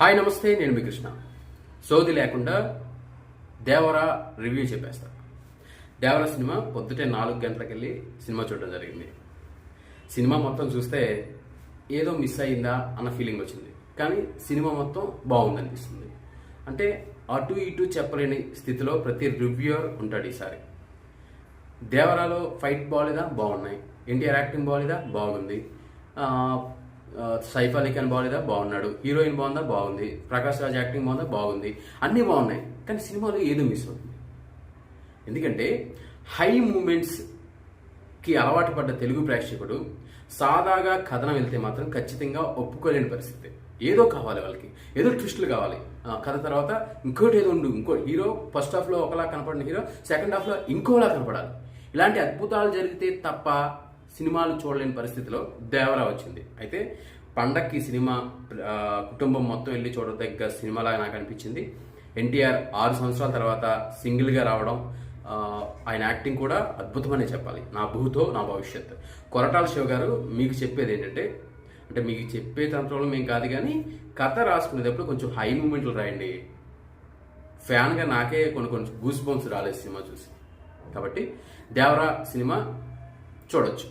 Hi నమస్తే, నేను మీ కృష్ణ. సోది లేకుండా దేవరా రివ్యూ చెప్పేస్తా. దేవరా సినిమా పొద్దుటే 4 గంటలకు వెళ్ళి సినిమా చూడడం జరిగింది. సినిమా మొత్తం చూస్తే ఏదో మిస్ అయిందా అన్న ఫీలింగ్ వచ్చింది. కానీ సినిమా మొత్తం బాగుందనిపిస్తుంది. అంటే అటు ఇటు చెప్పలేని స్థితిలో ప్రతి రివ్యూయర్ ఉంటాడు ఈసారి. దేవరాలో ఫైట్ బాగాలేదా? బాగున్నాయి. ఎన్టీఆర్ యాక్టింగ్ బాగాలేదా? బాగుంది. సైఫ్ అలీ ఖాన్ బాగాలేదా? బాగున్నాడు. హీరోయిన్ బాగుందా? బాగుంది. ప్రకాష్ రాజ్ యాక్టింగ్ బాగుందా? బాగుంది. అన్నీ బాగున్నాయి. కానీ సినిమాలో ఏదో మిస్ అవుతుంది. ఎందుకంటే హై మూమెంట్స్కి అలవాటు పడ్డ తెలుగు ప్రేక్షకుడు సాదాగా కథనం వెళ్తే మాత్రం ఖచ్చితంగా ఒప్పుకోలేని పరిస్థితి. ఏదో కావాలి వాళ్ళకి, ఏదో ట్విస్టులు కావాలి. కథ తర్వాత ఇంకోటి ఏదో ఇంకో హీరో ఫస్ట్ హాఫ్లో ఒకలా కనపడిన హీరో సెకండ్ హాఫ్లో ఇంకోలా కనపడాలి. ఇలాంటి అద్భుతాలు జరిగితే తప్ప సినిమాలు చూడలేని పరిస్థితిలో దేవరా వచ్చింది. అయితే పండక్కి సినిమా కుటుంబం మొత్తం వెళ్ళి చూడదగ్గ సినిమాలాగా నాకు అనిపించింది. ఎన్టీఆర్ 6 సంవత్సరాల తర్వాత సింగిల్గా రావడం, ఆయన యాక్టింగ్ కూడా అద్భుతమనే చెప్పాలి. నా భూతో నా భవిష్యత్. కొరటాల శివ గారు మీకు చెప్పేది ఏంటంటే, అంటే మీకు చెప్పే తంత్రంలో మేము కాదు, కానీ కథ రాసుకునేటప్పుడు కొంచెం హై మూమెంట్లు రాయండి. ఫ్యాన్గా నాకే కొన్ని గూస్ బంప్స్ రాలేదు సినిమా చూసి. కాబట్టి దేవరా సినిమా చూడొచ్చు.